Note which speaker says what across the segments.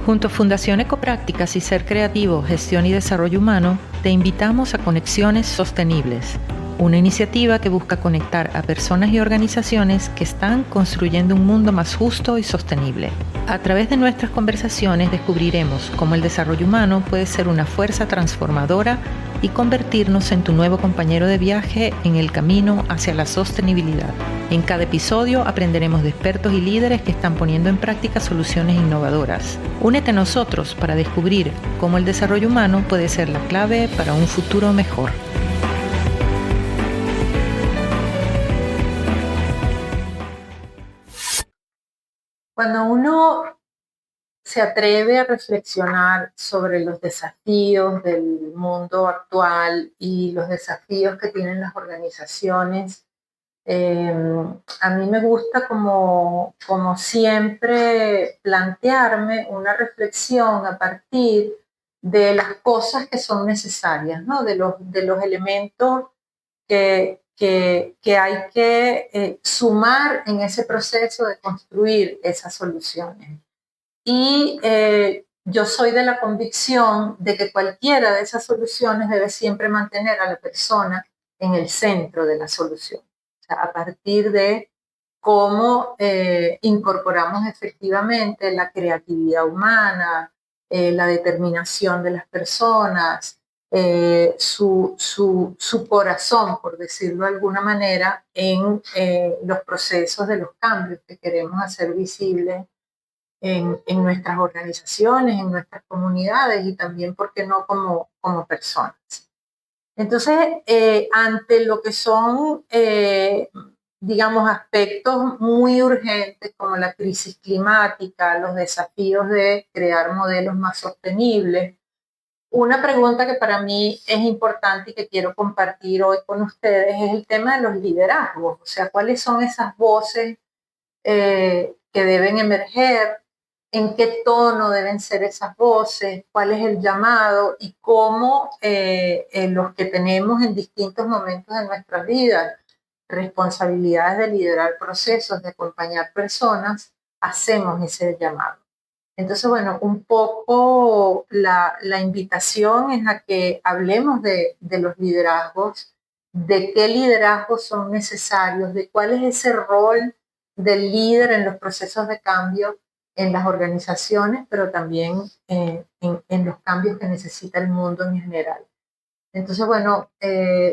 Speaker 1: Junto a Fundación Ecoprácticas y Ser Creativo, Gestión y Desarrollo Humano, te invitamos a Conexiones Sostenibles, una iniciativa que busca conectar a personas y organizaciones que están construyendo un mundo más justo y sostenible. A través de nuestras conversaciones descubriremos cómo el desarrollo humano puede ser una fuerza transformadora y convertirnos en tu nuevo compañero de viaje en el camino hacia la sostenibilidad. En cada episodio aprenderemos de expertos y líderes que están poniendo en práctica soluciones innovadoras. Únete a nosotros para descubrir cómo el desarrollo humano puede ser la clave para un futuro mejor.
Speaker 2: Cuando uno se atreve a reflexionar sobre los desafíos del mundo actual y los desafíos que tienen las organizaciones, a mí me gusta como siempre plantearme una reflexión a partir de las cosas que son necesarias, ¿no? De los elementos que hay que sumar en ese proceso de construir esas soluciones. Y yo soy de la convicción de que cualquiera de esas soluciones debe siempre mantener a la persona en el centro de la solución. O sea, a partir de cómo incorporamos efectivamente la creatividad humana, la determinación de las personas, su corazón, por decirlo de alguna manera, en los procesos de los cambios que queremos hacer visibles en nuestras organizaciones, en nuestras comunidades y también, ¿por qué no?, como personas. Entonces, ante lo que son, digamos, aspectos muy urgentes como la crisis climática, los desafíos de crear modelos más sostenibles, una pregunta que para mí es importante y que quiero compartir hoy con ustedes es el tema de los liderazgos, o sea, cuáles son esas voces que deben emerger, en qué tono deben ser esas voces, cuál es el llamado y cómo los que tenemos en distintos momentos de nuestras vidas responsabilidades de liderar procesos, de acompañar personas, hacemos ese llamado. Entonces, bueno, un poco la invitación es a que hablemos de los liderazgos, de qué liderazgos son necesarios, de cuál es ese rol del líder en los procesos de cambio en las organizaciones, pero también en los cambios que necesita el mundo en general. Entonces, bueno,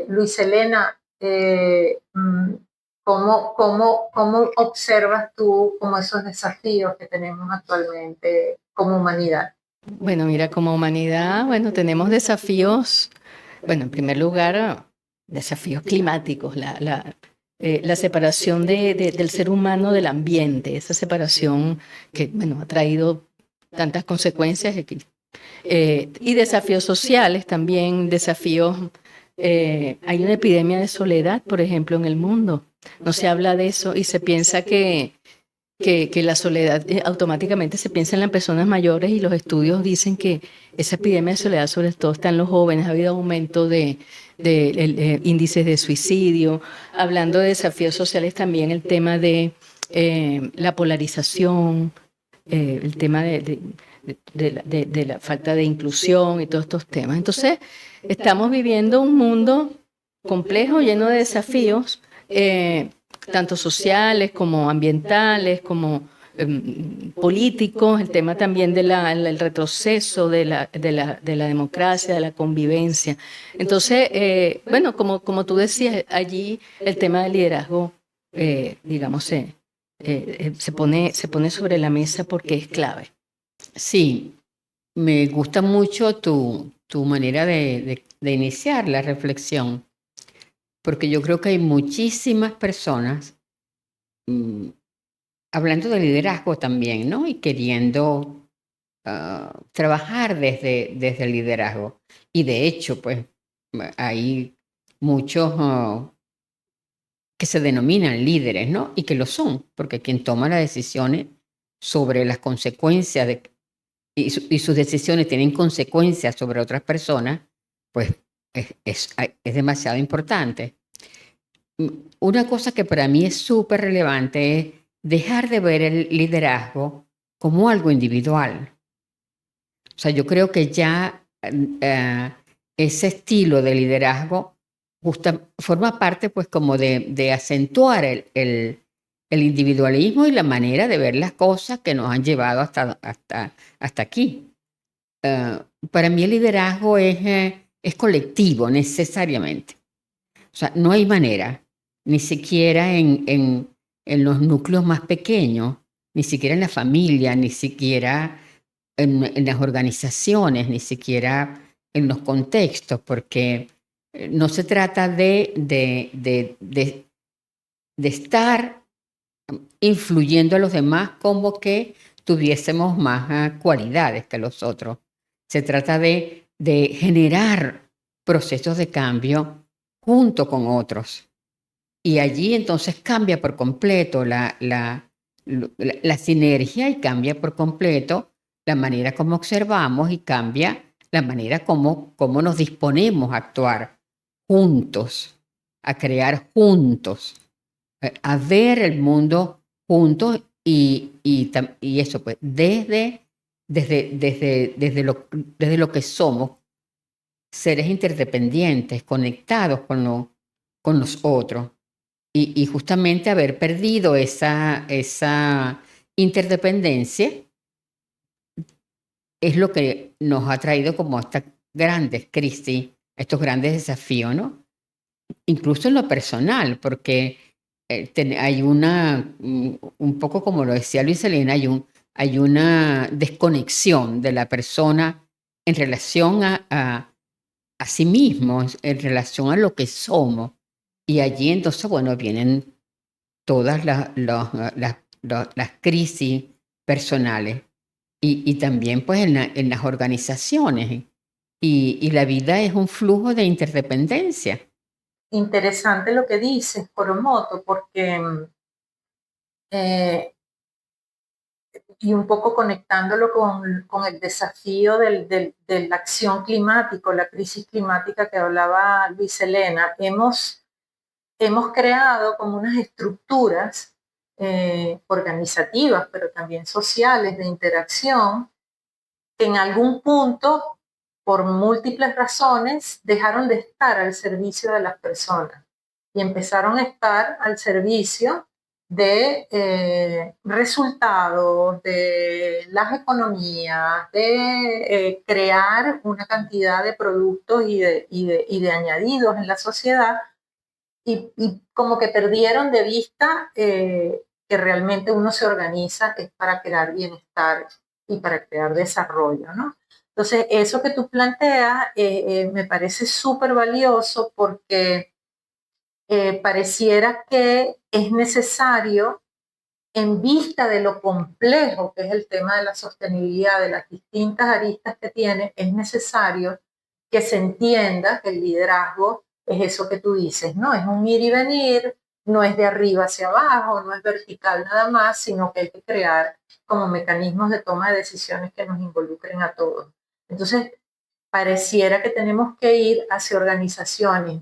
Speaker 2: Luis Elena, ¿cómo observas tú como esos desafíos que tenemos actualmente como humanidad?
Speaker 3: Bueno, mira, como humanidad, bueno, tenemos desafíos, bueno, en primer lugar, desafíos climáticos, la separación del ser humano del ambiente, esa separación que, bueno, ha traído tantas consecuencias y desafíos sociales también, desafíos, hay una epidemia de soledad, por ejemplo, en el mundo. No se habla de eso y se piensa que la soledad automáticamente se piensa en las personas mayores y los estudios dicen que esa epidemia de soledad sobre todo está en los jóvenes. Ha habido aumento de índices de suicidio. Hablando de desafíos sociales también el tema de la polarización, el tema de la falta de inclusión y todos estos temas. Entonces, estamos viviendo un mundo complejo, lleno de desafíos, tanto sociales como ambientales, como políticos, el tema también del retroceso de la democracia, de la convivencia. Entonces, bueno, como tú decías, allí el tema del liderazgo, digamos, se pone sobre la mesa porque es clave.
Speaker 4: Sí, me gusta mucho tu manera de iniciar la reflexión, porque yo creo que hay muchísimas personas hablando de liderazgo también, ¿no? Y queriendo trabajar desde el liderazgo. Y de hecho, pues hay muchos que se denominan líderes, ¿no? Y que lo son, porque quien toma las decisiones sobre las consecuencias y sus decisiones tienen consecuencias sobre otras personas, pues es demasiado importante. Una cosa que para mí es súper relevante es dejar de ver el liderazgo como algo individual. O sea, yo creo que ya ese estilo de liderazgo forma parte pues como de acentuar el individualismo y la manera de ver las cosas que nos han llevado hasta aquí. Para mí el liderazgo es colectivo necesariamente. O sea, no hay manera, ni siquiera en los núcleos más pequeños, ni siquiera en la familia, ni siquiera en las organizaciones, ni siquiera en los contextos, porque no se trata de estar influyendo a los demás como que tuviésemos más cualidades que los otros. Se trata de generar procesos de cambio junto con otros. Y allí entonces cambia por completo la sinergia y cambia por completo la manera como observamos y cambia la manera como nos disponemos a actuar juntos, a crear juntos, a ver el mundo juntos y eso pues desde lo que somos, seres interdependientes, conectados con los otros. Y justamente haber perdido esa interdependencia es lo que nos ha traído como estas grandes crisis, estos grandes desafíos, ¿no? Incluso en lo personal, porque hay un poco como lo decía Luis Elena, hay una desconexión de la persona en relación a sí mismo, en relación a lo que somos. Y allí entonces, bueno, vienen todas las crisis personales y también pues en las organizaciones. Y la vida es un flujo de interdependencia.
Speaker 2: Interesante lo que dices, Coromoto, porque y un poco conectándolo con el desafío de la acción climática, la crisis climática que hablaba Luis Elena, hemos creado como unas estructuras organizativas, pero también sociales de interacción, que en algún punto, por múltiples razones, dejaron de estar al servicio de las personas y empezaron a estar al servicio de resultados, de las economías, de crear una cantidad de productos y de añadidos en la sociedad, y como que perdieron de vista que realmente uno se organiza es para crear bienestar y para crear desarrollo, ¿no? Entonces, eso que tú planteas me parece súper valioso porque pareciera que es necesario, en vista de lo complejo que es el tema de la sostenibilidad, de las distintas aristas que tiene, es necesario que se entienda que el liderazgo es eso que tú dices, ¿no? Es un ir y venir, no es de arriba hacia abajo, no es vertical nada más, sino que hay que crear como mecanismos de toma de decisiones que nos involucren a todos. Entonces, pareciera que tenemos que ir hacia organizaciones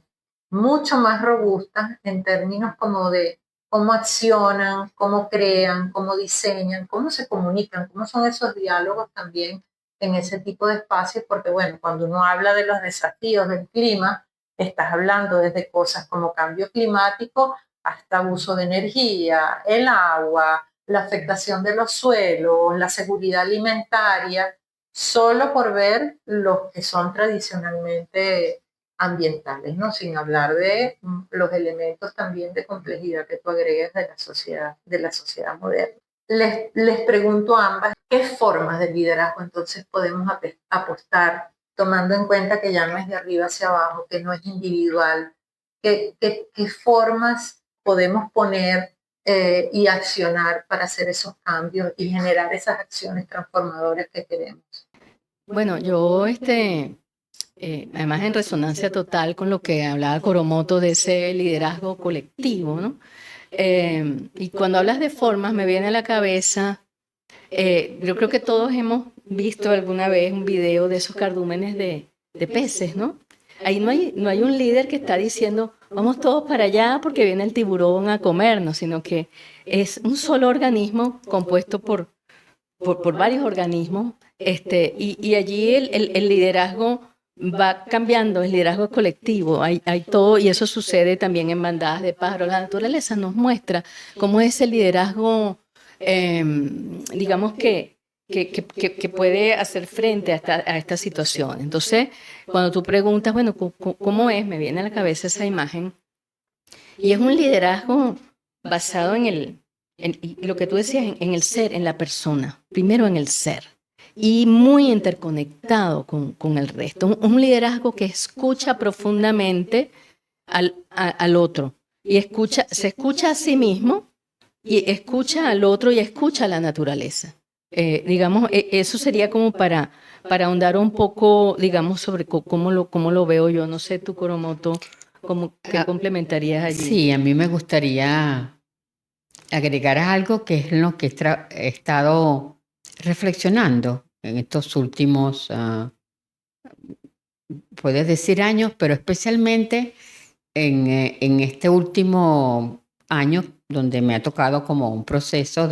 Speaker 2: mucho más robustas en términos como de cómo accionan, cómo crean, cómo diseñan, cómo se comunican, cómo son esos diálogos también en ese tipo de espacios, porque bueno, cuando uno habla de los desafíos del clima, estás hablando desde cosas como cambio climático hasta abuso de energía, el agua, la afectación de los suelos, la seguridad alimentaria, solo por ver los que son tradicionalmente ambientales, ¿no? Sin hablar de los elementos también de complejidad que tú agregas de la sociedad moderna. Les pregunto a ambas, ¿qué formas de liderazgo entonces podemos apostar, tomando en cuenta que ya no es de arriba hacia abajo, que no es individual? ¿Qué formas podemos poner y accionar para hacer esos cambios y generar esas acciones transformadoras que queremos?
Speaker 3: Bueno, yo además en resonancia total con lo que hablaba Coromoto de ese liderazgo colectivo, ¿no? Y cuando hablas de formas me viene a la cabeza, yo creo que todos hemos visto alguna vez un video de esos cardúmenes de peces, ¿no? Ahí no hay un líder que está diciendo, vamos todos para allá porque viene el tiburón a comernos, sino que es un solo organismo compuesto por por varios organismos, y allí el liderazgo va cambiando, el liderazgo colectivo, hay todo, y eso sucede también en bandadas de pájaros. La naturaleza nos muestra cómo es el liderazgo, digamos que puede hacer frente a esta situación. Entonces, cuando tú preguntas, bueno, ¿cómo es? Me viene a la cabeza esa imagen, y es un liderazgo basado y lo que tú decías, en el ser, en la persona, primero en el ser, y muy interconectado con el resto. Un liderazgo que escucha profundamente al otro, y se escucha a sí mismo, y escucha al otro, y escucha a la naturaleza. Digamos, eso sería como para ahondar un poco, digamos, sobre cómo lo veo yo. No sé, tú, Coromoto, ¿qué complementarías allí?
Speaker 4: Sí, a mí me gustaría agregar algo que es lo que he estado reflexionando en estos últimos, puedes decir años, pero especialmente en este último año donde me ha tocado como un proceso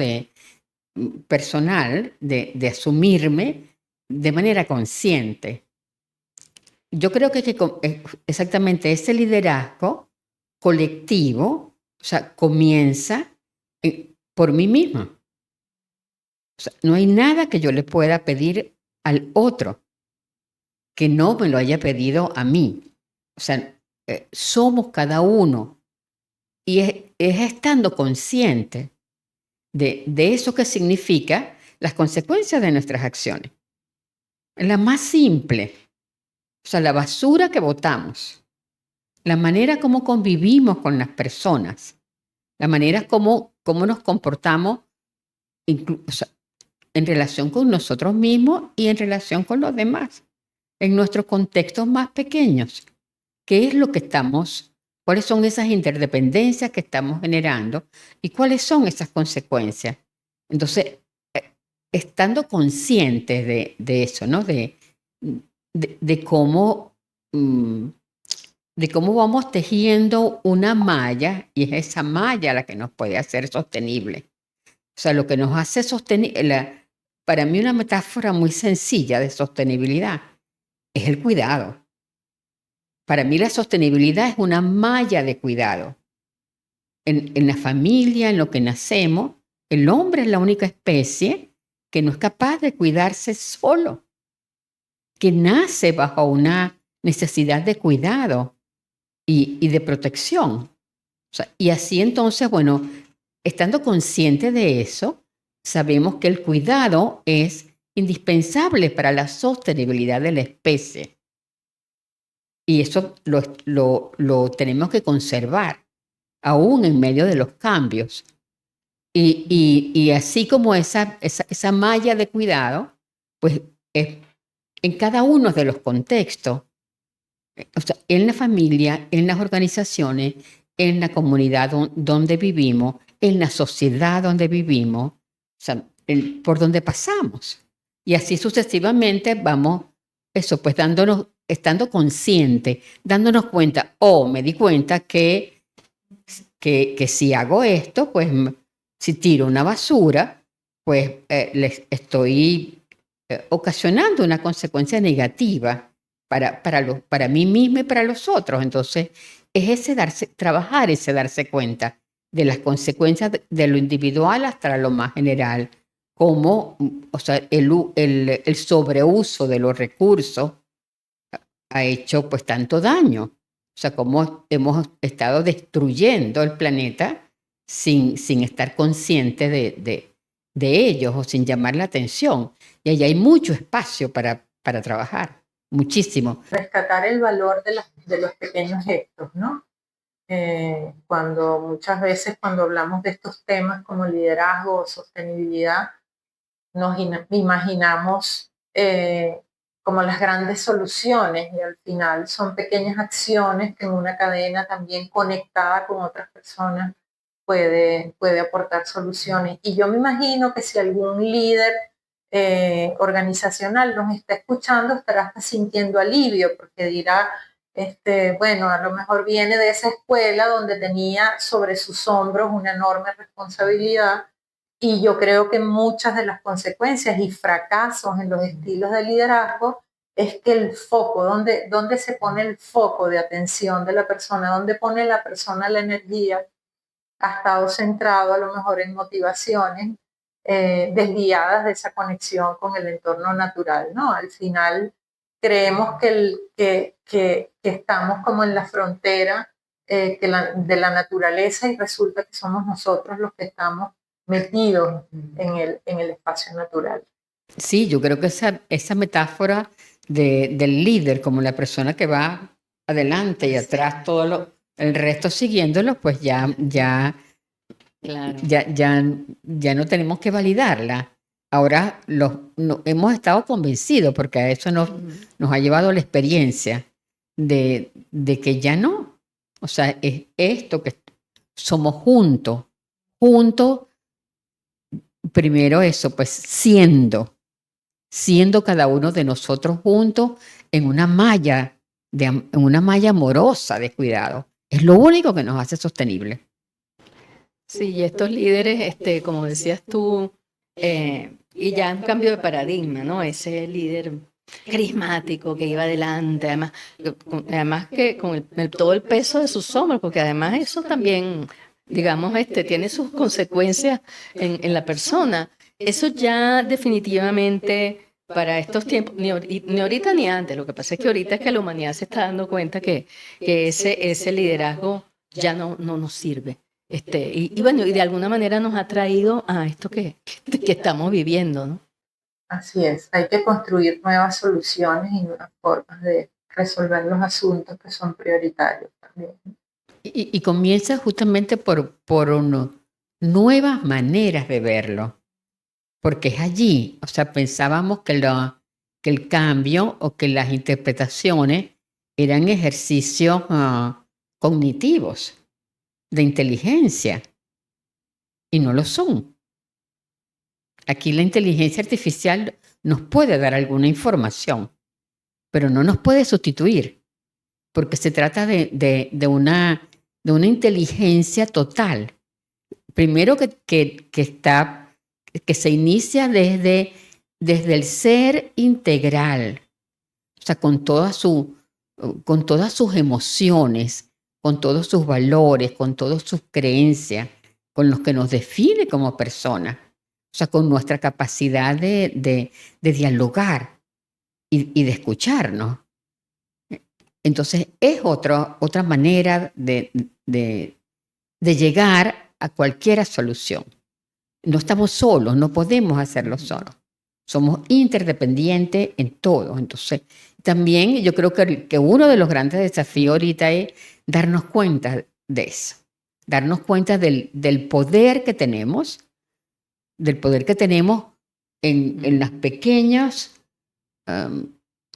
Speaker 4: personal de asumirme de manera consciente. Yo creo que exactamente ese liderazgo colectivo, o sea, comienza por mí misma. O sea, no hay nada que yo le pueda pedir al otro que no me lo haya pedido a mí. O sea, somos cada uno, y es estando consciente de eso que significa las consecuencias de nuestras acciones. La más simple, o sea, la basura que botamos, la manera como convivimos con las personas, la manera como nos comportamos, o sea, en relación con nosotros mismos y en relación con los demás, en nuestros contextos más pequeños. ¿Qué es lo que cuáles son esas interdependencias que estamos generando y cuáles son esas consecuencias? Entonces, estando conscientes de eso, ¿no? De cómo vamos tejiendo una malla, y es esa malla la que nos puede hacer sostenible. O sea, lo que nos hace sostenible, para mí una metáfora muy sencilla de sostenibilidad es el cuidado. Para mí la sostenibilidad es una malla de cuidado. En la familia, en lo que nacemos, el hombre es la única especie que no es capaz de cuidarse solo, que nace bajo una necesidad de cuidado y de protección. O sea, y así entonces, bueno, estando consciente de eso, sabemos que el cuidado es indispensable para la sostenibilidad de la especie. Y eso lo tenemos que conservar, aún en medio de los cambios. Y así como esa malla de cuidado, pues en cada uno de los contextos, o sea, en la familia, en las organizaciones, en la comunidad donde vivimos, en la sociedad donde vivimos, o sea, por donde pasamos. Y así sucesivamente vamos, eso, pues estando conscientes, dándonos cuenta, me di cuenta que si hago esto, pues si tiro una basura, pues les estoy ocasionando una consecuencia negativa para mí misma y para los otros. Entonces, es trabajar ese darse cuenta de las consecuencias de lo individual hasta lo más general, como, o sea, el sobreuso de los recursos ha hecho pues tanto daño. O sea, como hemos estado destruyendo el planeta sin estar conscientes de ellos o sin llamar la atención. Y ahí hay mucho espacio para trabajar, muchísimo.
Speaker 2: Rescatar el valor de los pequeños gestos, ¿no? Muchas veces cuando hablamos de estos temas como liderazgo o sostenibilidad, nos imaginamos como las grandes soluciones, y al final son pequeñas acciones que en una cadena también conectada con otras personas puede aportar soluciones. Y yo me imagino que si algún líder organizacional nos está escuchando, estará hasta sintiendo alivio, porque dirá, bueno, a lo mejor viene de esa escuela donde tenía sobre sus hombros una enorme responsabilidad Y yo creo que muchas de las consecuencias y fracasos en los estilos de liderazgo es que el foco, ¿dónde se pone el foco de atención de la persona? ¿Dónde pone la persona la energía? Ha estado centrado a lo mejor en motivaciones desviadas de esa conexión con el entorno natural, ¿no? Al final creemos que estamos como en la frontera de la naturaleza y resulta que somos nosotros los que estamos metidos en el espacio natural.
Speaker 4: Sí, yo creo que esa metáfora del líder como la persona que va adelante y atrás el resto siguiéndolo, pues
Speaker 3: Claro.
Speaker 4: ya no tenemos que validarla. Ahora hemos estado convencidos porque a eso nos ha llevado la experiencia de que ya no. O sea, es esto que somos juntos, primero eso, pues siendo cada uno de nosotros juntos en una malla amorosa de cuidado. Es lo único que nos hace sostenible.
Speaker 3: Sí, y estos líderes, como decías tú, y ya un cambio de paradigma, ¿no? Ese líder carismático que iba adelante, además que con todo el peso de sus hombros, porque además eso también, digamos, tiene sus consecuencias en la persona. Eso ya definitivamente para estos tiempos, ni ahorita ni antes, lo que pasa es que ahorita es que la humanidad se está dando cuenta que ese liderazgo ya no nos sirve. Y bueno, y de alguna manera nos ha traído a esto que estamos viviendo, ¿no?
Speaker 2: Así es, hay que construir nuevas soluciones y nuevas formas de resolver los asuntos que son prioritarios también.
Speaker 4: Y comienza justamente por nuevas maneras de verlo, porque es allí, o sea, pensábamos que el cambio o que las interpretaciones eran ejercicios cognitivos de inteligencia, y no lo son. Aquí la inteligencia artificial nos puede dar alguna información, pero no nos puede sustituir, porque se trata de una inteligencia total. Primero que se inicia desde el ser integral, o sea, con todas sus emociones, con todos sus valores, con todas sus creencias, con los que nos define como personas, o sea, con nuestra capacidad de dialogar y de escucharnos. Entonces, es otra manera de llegar a cualquier solución. No estamos solos, no podemos hacerlo solos. Somos interdependientes en todo. Entonces, también yo creo que uno de los grandes desafíos ahorita es darnos cuenta de eso. Darnos cuenta del poder que tenemos, en las pequeñas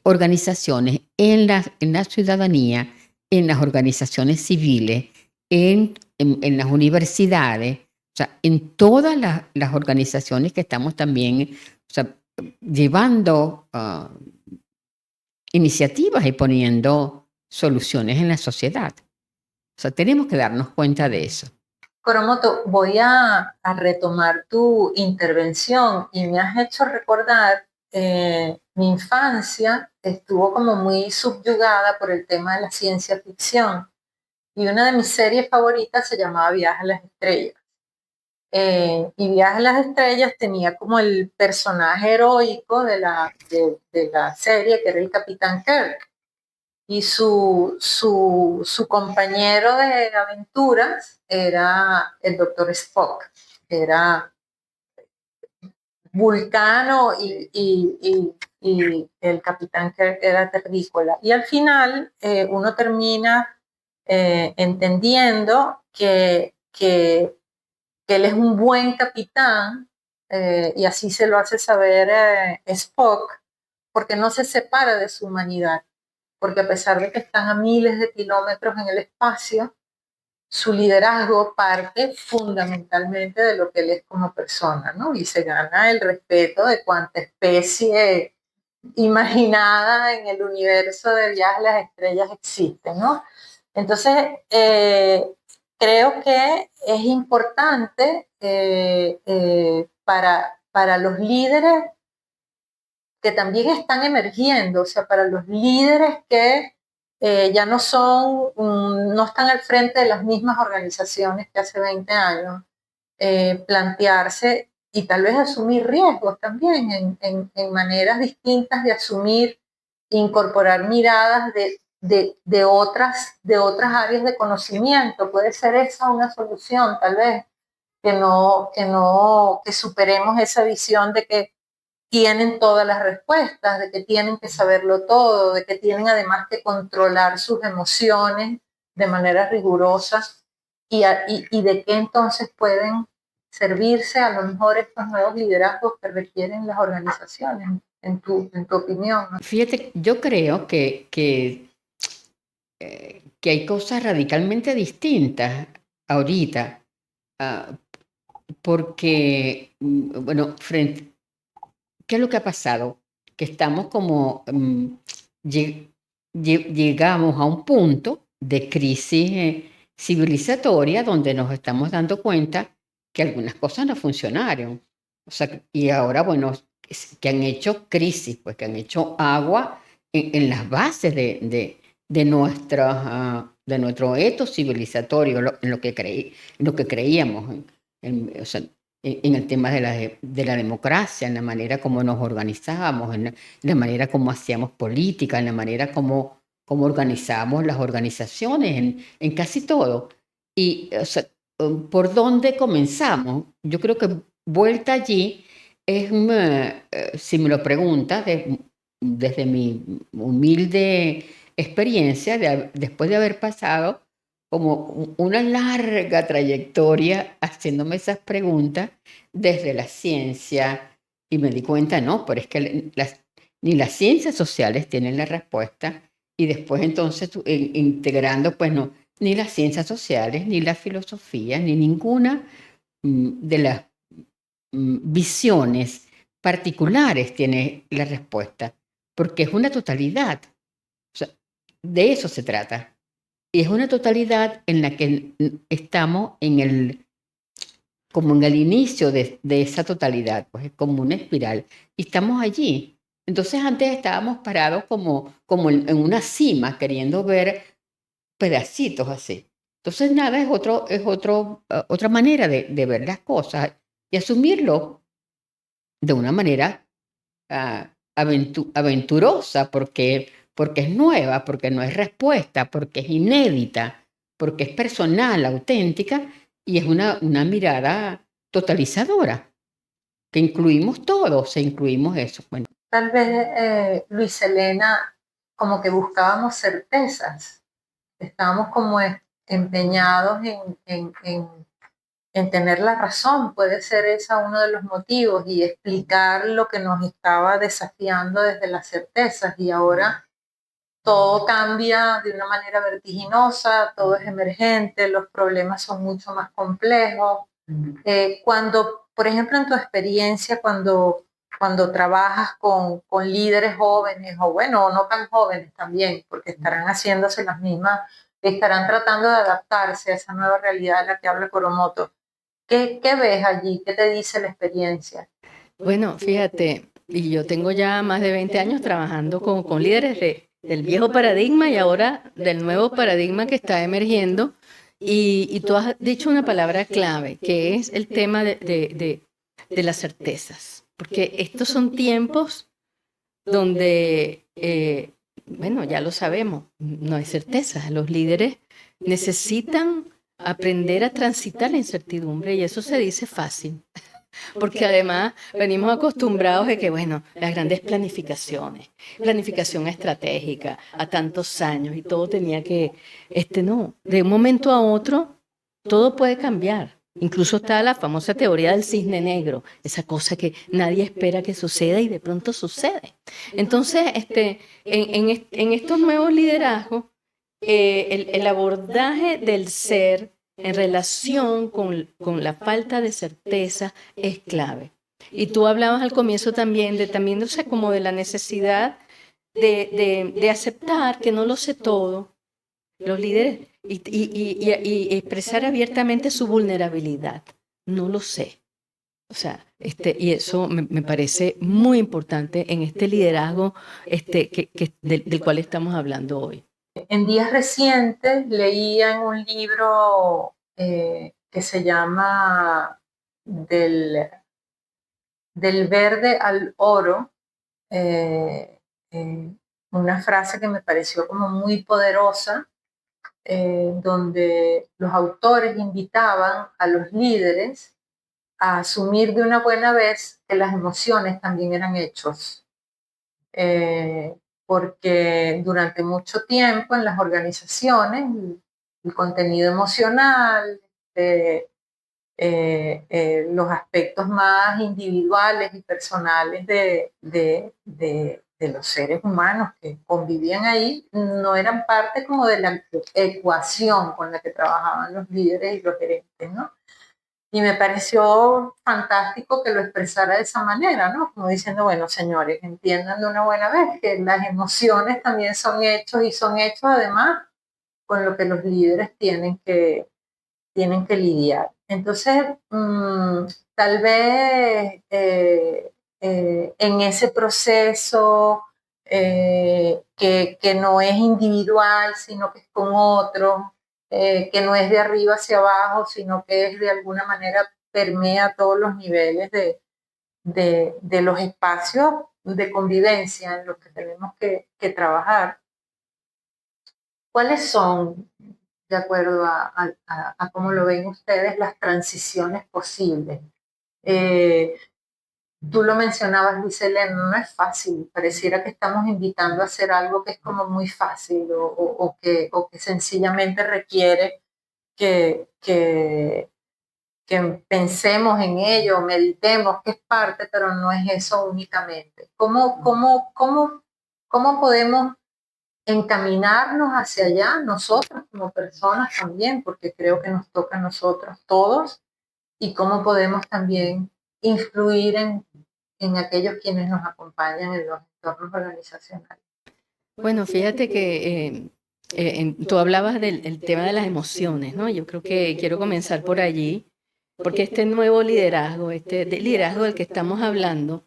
Speaker 4: organizaciones, en la ciudadanía, en las organizaciones civiles, en las universidades, o sea, en todas las organizaciones que estamos también, o sea, llevando iniciativas y poniendo soluciones en la sociedad. O sea, tenemos que darnos cuenta de eso.
Speaker 2: Coromoto, voy a retomar tu intervención y me has hecho recordar mi infancia estuvo como muy subyugada por el tema de la ciencia ficción y una de mis series favoritas se llamaba Viaje a las Estrellas. Y Viaje a las Estrellas tenía como el personaje heroico de la serie, que era el Capitán Kirk. Y su compañero de aventuras era el Dr. Spock, que era vulcano y el Capitán Kirk era terrícola. Y al final uno termina entendiendo que él es un buen capitán, y así se lo hace saber Spock, porque no se separa de su humanidad, porque a pesar de que están a miles de kilómetros en el espacio, su liderazgo parte fundamentalmente de lo que él es como persona, ¿no? Y se gana el respeto de cuanta especie imaginada en el universo de Viaje a las Estrellas existe, ¿no? Entonces, creo que es importante para los líderes que también están emergiendo, o sea, para los líderes que ya no están al frente de las mismas organizaciones que hace 20 años, plantearse y tal vez asumir riesgos también en maneras distintas de asumir, incorporar miradas de otras áreas de conocimiento. Puede ser esa una solución, tal vez, que superemos esa visión de que tienen todas las respuestas, de que tienen que saberlo todo, de que tienen además que controlar sus emociones de manera rigurosa y de qué entonces pueden servirse a lo mejor estos nuevos liderazgos que requieren las organizaciones, en tu opinión, ¿no?
Speaker 4: Fíjate, yo creo que hay cosas radicalmente distintas ahorita, porque, bueno, ¿qué es lo que ha pasado? Que estamos como, llegamos a un punto de crisis civilizatoria donde nos estamos dando cuenta que algunas cosas no funcionaron. O sea, y ahora, bueno, que han hecho crisis, pues que han hecho agua en las bases de nuestro etos civilizatorio, en lo que creíamos, o sea, en el tema de la democracia, en la manera como nos organizábamos, en la manera como hacíamos política, en la manera como organizábamos las organizaciones, en casi todo. Y, o sea, ¿por dónde comenzamos? Yo creo que vuelta allí es, si me lo preguntas, desde mi humilde experiencia, después de haber pasado como una larga trayectoria haciéndome esas preguntas desde la ciencia, y me di cuenta, no, pero es que ni las ciencias sociales tienen la respuesta, y después entonces integrando, pues no, ni las ciencias sociales, ni la filosofía, ni ninguna de las visiones particulares tiene la respuesta, porque es una totalidad. O sea, de eso se trata. Y es una totalidad en la que estamos como en el inicio de esa totalidad, pues es como una espiral. Y estamos allí. Entonces antes estábamos parados como en una cima, queriendo ver pedacitos así. Entonces nada, es otra manera de ver las cosas y asumirlo de una manera aventurosa, porque es nueva, porque no es respuesta, porque es inédita, porque es personal, auténtica, y es una mirada totalizadora, que incluimos todos, incluimos eso. Bueno.
Speaker 2: Tal vez, Luis Elena, como que buscábamos certezas, estábamos como empeñados en tener la razón, puede ser ese uno de los motivos, y explicar lo que nos estaba desafiando desde las certezas, y ahora todo cambia de una manera vertiginosa, todo es emergente, los problemas son mucho más complejos. Cuando, por ejemplo, en tu experiencia, cuando trabajas con líderes jóvenes, o bueno, no tan jóvenes también, porque estarán haciéndose las mismas, estarán tratando de adaptarse a esa nueva realidad de la que habla Coromoto. ¿Qué ves allí? ¿Qué te dice la experiencia?
Speaker 3: Bueno, fíjate, y yo tengo ya más de 20 años trabajando con líderes del viejo paradigma y ahora del nuevo paradigma que está emergiendo. Y tú has dicho una palabra clave, que es el tema de las certezas. Porque estos son tiempos donde, bueno, ya lo sabemos, no hay certezas. Los líderes necesitan aprender a transitar la incertidumbre, y eso se dice fácil. Porque además venimos acostumbrados de que, bueno, las grandes planificaciones, planificación estratégica a tantos años, y todo tenía que, no, de un momento a otro, todo puede cambiar. Incluso está la famosa teoría del cisne negro, esa cosa que nadie espera que suceda y de pronto sucede. Entonces, en estos nuevos liderazgos, el abordaje del ser en relación con la falta de certeza es clave. Y tú hablabas al comienzo también o sea, como de la necesidad de aceptar que no lo sé todo, los líderes y expresar abiertamente su vulnerabilidad. No lo sé. O sea, y eso me parece muy importante en este liderazgo del cual estamos hablando hoy.
Speaker 2: En días recientes leía en un libro que se llama Del verde al oro, una frase que me pareció como muy poderosa, donde los autores invitaban a los líderes a asumir de una buena vez que las emociones también eran hechos. Porque durante mucho tiempo en las organizaciones el contenido emocional, los aspectos más individuales y personales de los seres humanos que convivían ahí no eran parte como de la ecuación con la que trabajaban los líderes y los gerentes, ¿no? Y me pareció fantástico que lo expresara de esa manera, ¿no? Como diciendo, bueno, señores, entiendan de una buena vez que las emociones también son hechos y son hechos además con lo que los líderes tienen que lidiar. Entonces, tal vez en ese proceso que no es individual, sino que es con otros, que no es de arriba hacia abajo, sino que es de alguna manera permea todos los niveles de los espacios de convivencia en los que tenemos que trabajar. ¿Cuáles son, de acuerdo a cómo lo ven ustedes, las transiciones posibles? Tú lo mencionabas, Luis Helena, no es fácil. Pareciera que estamos invitando a hacer algo que es como muy fácil o que sencillamente requiere que pensemos en ello, meditemos, que es parte, pero no es eso únicamente. ¿Cómo podemos encaminarnos hacia allá, nosotros como personas también, porque creo que nos toca a nosotros todos, y cómo podemos también influir en aquellos quienes nos acompañan en los entornos organizacionales?
Speaker 3: Bueno, fíjate que tú hablabas del tema de las emociones, ¿no? Yo creo que quiero comenzar por allí, porque este nuevo liderazgo, liderazgo del que estamos hablando,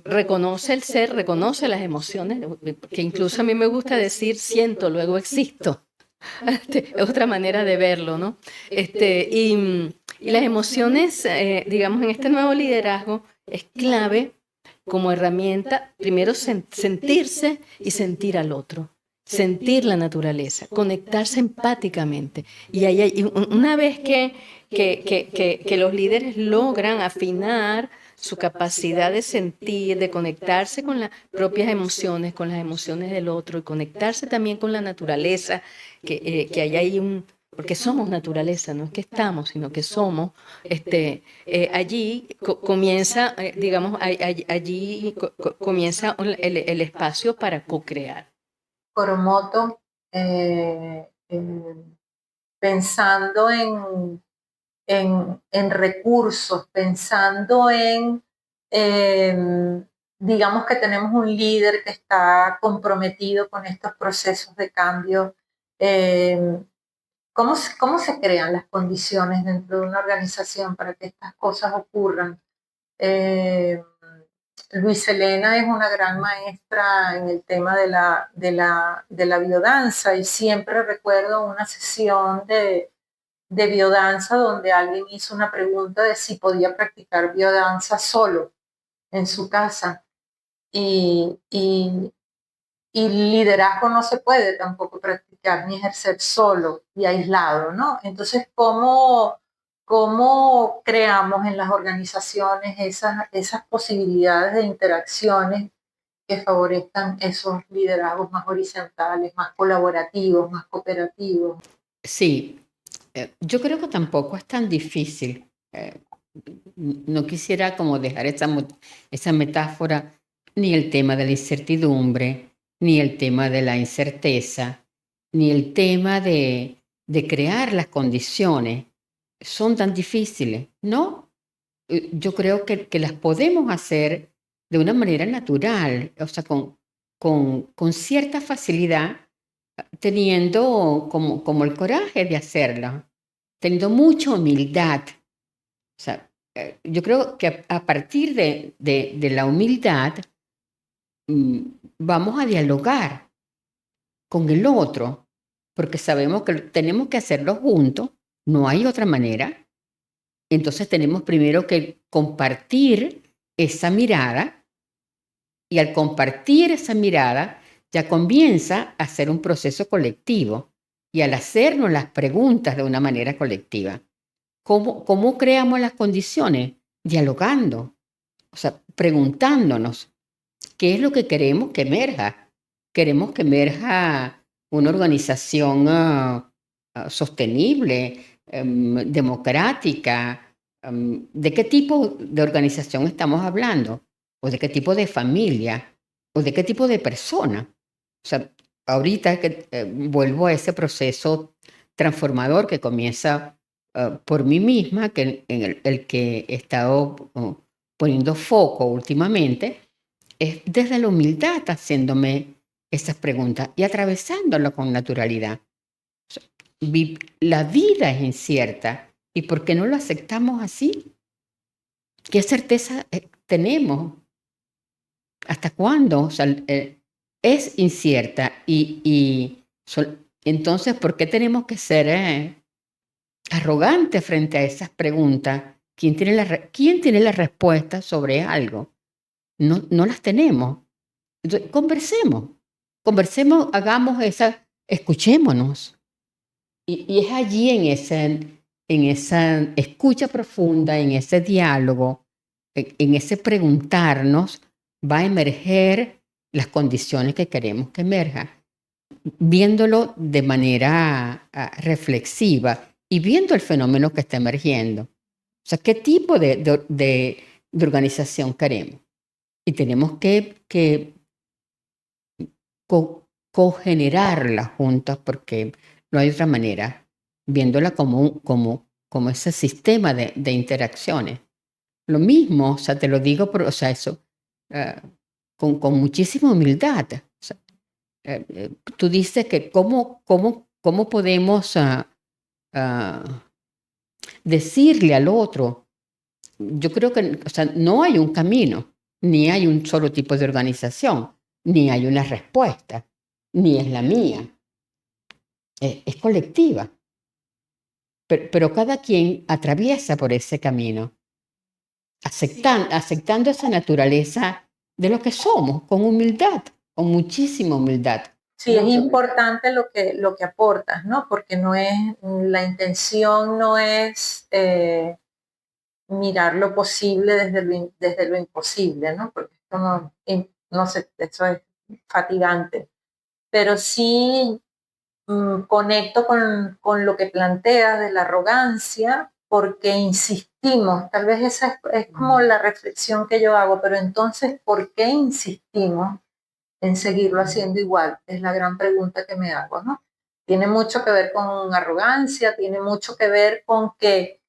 Speaker 3: reconoce el ser, reconoce las emociones, que incluso a mí me gusta decir siento, luego existo. Es otra manera de verlo, ¿no? Y las emociones, digamos, en este nuevo liderazgo es clave como herramienta, primero sentirse y sentir al otro, sentir la naturaleza, conectarse empáticamente. Y una vez que los líderes logran afinar su capacidad de sentir, de conectarse con las propias emociones, con las emociones del otro y conectarse también con la naturaleza, que hay ahí porque somos naturaleza, no es que estamos, sino que somos, allí comienza, digamos, allí comienza el espacio para co-crear.
Speaker 2: Coromoto, pensando en recursos, pensando digamos que tenemos un líder que está comprometido con estos procesos de cambio. ¿Cómo se crean las condiciones dentro de una organización para que estas cosas ocurran? Luis Helena es una gran maestra en el tema de la biodanza y siempre recuerdo una sesión de biodanza donde alguien hizo una pregunta de si podía practicar biodanza solo en su casa. Y liderazgo no se puede tampoco practicar ni ejercer solo y aislado, ¿no? Entonces, ¿cómo creamos en las organizaciones esas posibilidades de interacciones que favorezcan esos liderazgos más horizontales, más colaborativos, más cooperativos?
Speaker 4: Sí, yo creo que tampoco es tan difícil. No quisiera como dejar esa metáfora, ni el tema de la incertidumbre, ni el tema de la incerteza, ni el tema de crear las condiciones. Son tan difíciles, ¿no? Yo creo que las podemos hacer de una manera natural, o sea, con cierta facilidad, teniendo como el coraje de hacerlo, teniendo mucha humildad. O sea, yo creo que a partir de la humildad vamos a dialogar con el otro, porque sabemos que tenemos que hacerlo juntos, no hay otra manera. Entonces tenemos primero que compartir esa mirada, y al compartir esa mirada ya comienza a ser un proceso colectivo, y al hacernos las preguntas de una manera colectiva. ¿Cómo creamos las condiciones? Dialogando, o sea, preguntándonos qué es lo que queremos que emerja. Queremos que emerja una organización sostenible, democrática. ¿De qué tipo de organización estamos hablando? ¿O de qué tipo de familia? ¿O de qué tipo de persona? O sea, ahorita que vuelvo a ese proceso transformador que comienza por mí misma, que en el que he estado poniendo foco últimamente, es desde la humildad haciéndome esas preguntas y atravesándolo con naturalidad. O sea, la vida es incierta, ¿y por qué no lo aceptamos así? ¿Qué certeza tenemos? ¿Hasta cuándo? O sea, es incierta entonces, ¿por qué tenemos que ser arrogantes frente a esas preguntas? ¿Quién tiene la respuesta sobre algo? No las tenemos. Entonces, conversemos, hagamos escuchémonos. Y es allí en esa escucha profunda, en ese diálogo, en ese preguntarnos, va a emerger las condiciones que queremos que emerjan, viéndolo de manera reflexiva y viendo el fenómeno que está emergiendo. O sea, ¿qué tipo de organización queremos? Y tenemos que cogenerarla juntas, porque no hay otra manera, viéndola como ese sistema de interacciones. Lo mismo, o sea, te lo digo, o sea, eso, con muchísima humildad. O sea, tú dices que cómo podemos decirle al otro. Yo creo que, o sea, no hay un camino, ni hay un solo tipo de organización, ni hay una respuesta, ni es la mía. Es colectiva. Pero cada quien atraviesa por ese camino, aceptando esa naturaleza de lo que somos, con humildad, con muchísima humildad.
Speaker 2: Sí, es importante lo que aportas, ¿no? Porque la intención no es mirar lo posible desde lo imposible, ¿no? Porque esto no sé, eso es fatigante. Pero sí conecto con lo que planteas de la arrogancia, porque insistimos, tal vez esa es como la reflexión que yo hago, pero entonces, ¿por qué insistimos en seguirlo haciendo igual? Es la gran pregunta que me hago, ¿no? Tiene mucho que ver con arrogancia, tiene mucho que ver con que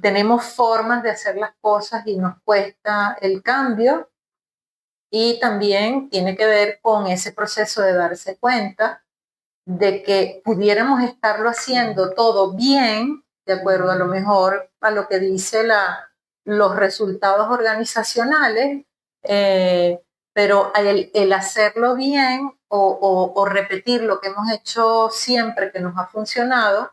Speaker 2: tenemos formas de hacer las cosas y nos cuesta el cambio, y también tiene que ver con ese proceso de darse cuenta de que pudiéramos estarlo haciendo todo bien, de acuerdo a lo mejor a lo que dice los resultados organizacionales, pero el hacerlo bien o repetir lo que hemos hecho siempre que nos ha funcionado,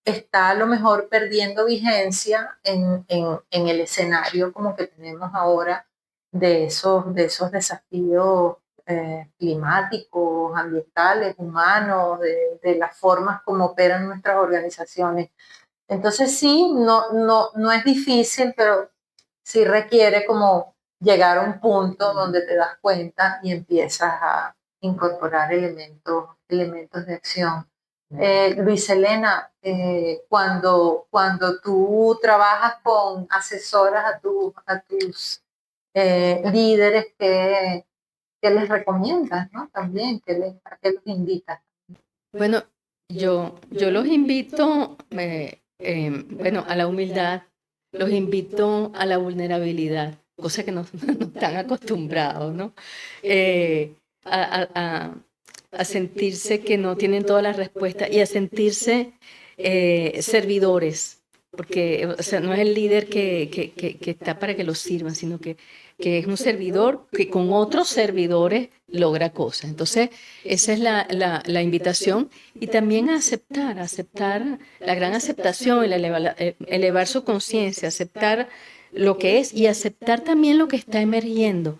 Speaker 2: está a lo mejor perdiendo vigencia en el escenario como que tenemos ahora de esos desafíos climáticos, ambientales, humanos, de las formas como operan nuestras organizaciones. Entonces sí, no es difícil, pero sí requiere como llegar a un punto donde te das cuenta y empiezas a incorporar elementos de acción. Luis Elena, cuando tú trabajas asesoras a tus líderes, ¿qué les recomiendas, ¿no? También, ¿a qué los invitas?
Speaker 3: Bueno, yo los invito, bueno, a la humildad, los invito a la vulnerabilidad, cosa que no están acostumbrados, ¿no? a sentirse que no tienen todas las respuestas y a sentirse servidores, porque o sea, no es el líder que está para que lo sirvan, sino que es un servidor que con otros servidores logra cosas. Entonces, esa es la invitación, y también a aceptar la gran aceptación, elevar su conciencia, aceptar lo que es y aceptar también lo que está emergiendo.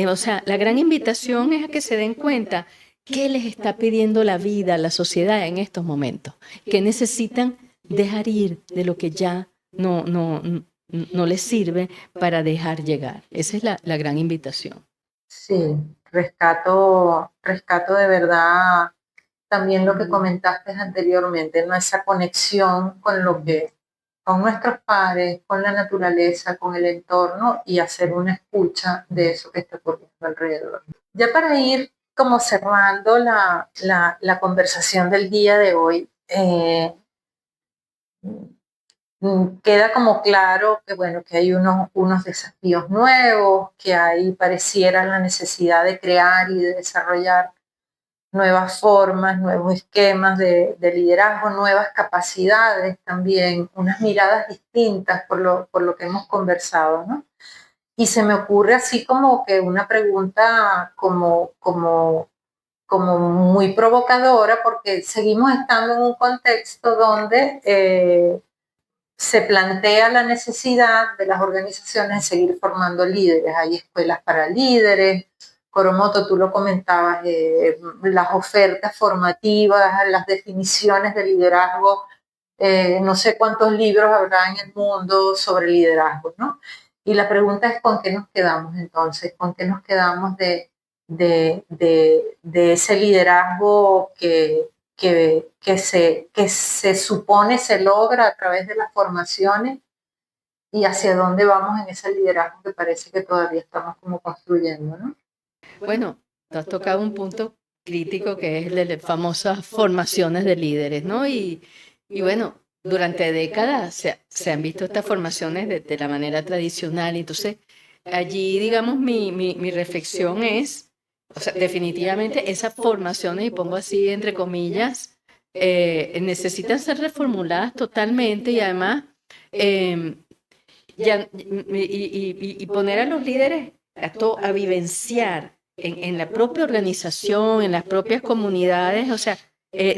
Speaker 3: O sea, la gran invitación es a que se den cuenta qué les está pidiendo la vida, la sociedad en estos momentos, que necesitan dejar ir de lo que ya no les sirve para dejar llegar. Esa es la gran invitación.
Speaker 2: Sí, rescato de verdad también lo que comentaste anteriormente, ¿no? Esa conexión con con nuestros pares, con la naturaleza, con el entorno, y hacer una escucha de eso que está ocurriendo alrededor. Ya para ir como cerrando la conversación del día de hoy, queda como claro que, bueno, que hay unos desafíos nuevos, que ahí pareciera la necesidad de crear y de desarrollar nuevas formas, nuevos esquemas de liderazgo, nuevas capacidades también, unas miradas distintas por lo que hemos conversado, ¿no? Y se me ocurre así como que una pregunta como muy provocadora, porque seguimos estando en un contexto donde se plantea la necesidad de las organizaciones de seguir formando líderes. Hay escuelas para líderes. Coromoto, tú lo comentabas, las ofertas formativas, las definiciones de liderazgo, no sé cuántos libros habrá en el mundo sobre liderazgo, ¿no? Y la pregunta es, ¿con qué nos quedamos entonces? ¿Con qué nos quedamos de ese liderazgo que se supone se logra a través de las formaciones, y hacia dónde vamos en ese liderazgo que parece que todavía estamos como construyendo, ¿no?
Speaker 3: Bueno, tú has tocado un punto crítico que es el de las famosas formaciones de líderes, ¿no? Y bueno, durante décadas se han visto estas formaciones de la manera tradicional. Entonces, allí, digamos, mi reflexión es, o sea, definitivamente esas formaciones, y pongo así entre comillas, necesitan ser reformuladas totalmente, y además y poner a los líderes a vivenciar en la propia organización, en las propias comunidades, o sea,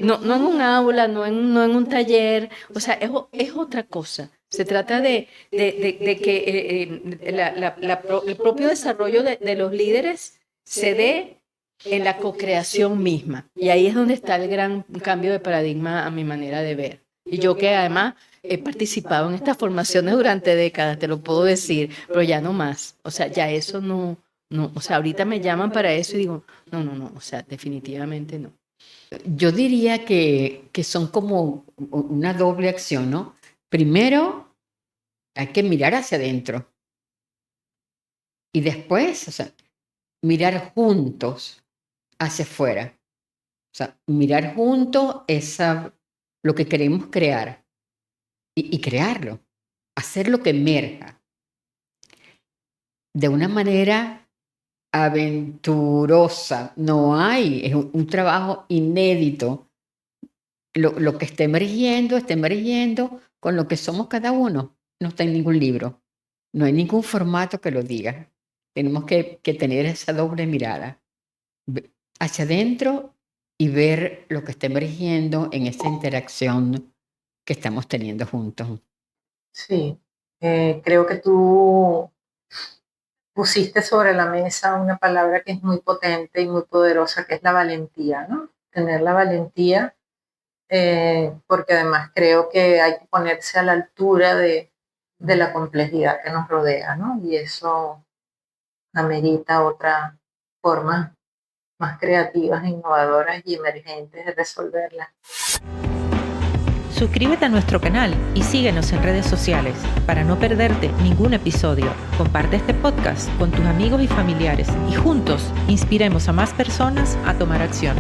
Speaker 3: no en un aula, no en un taller, o sea, es otra cosa. Se trata de que el propio desarrollo de los líderes se dé en la co-creación misma. Y ahí es donde está el gran cambio de paradigma a mi manera de ver. Y yo, que además he participado en estas formaciones durante décadas, te lo puedo decir, pero ya no más. O sea, ya eso no, o sea, ahorita me llaman para eso y digo, no, o sea, definitivamente no.
Speaker 4: Yo diría que son como una doble acción, ¿no? Primero, hay que mirar hacia adentro. Y después, o sea, mirar juntos hacia afuera. O sea, mirar juntos lo que queremos crear y crearlo. Hacer lo que emerja. De una manera aventurosa. No hay, es un trabajo inédito. Lo que está emergiendo con lo que somos cada uno. No está en ningún libro. No hay ningún formato que lo diga. Tenemos que tener esa doble mirada hacia adentro y ver lo que está emergiendo en esa interacción que estamos teniendo juntos.
Speaker 2: Sí, creo que tú pusiste sobre la mesa una palabra que es muy potente y muy poderosa, que es la valentía, ¿no? Tener la valentía, porque además creo que hay que ponerse a la altura de la complejidad que nos rodea, ¿no? Y eso amerita otras formas más creativas, innovadoras y emergentes de resolverlas.
Speaker 1: Suscríbete a nuestro canal y síguenos en redes sociales para no perderte ningún episodio. Comparte este podcast con tus amigos y familiares y juntos inspiremos a más personas a tomar acción.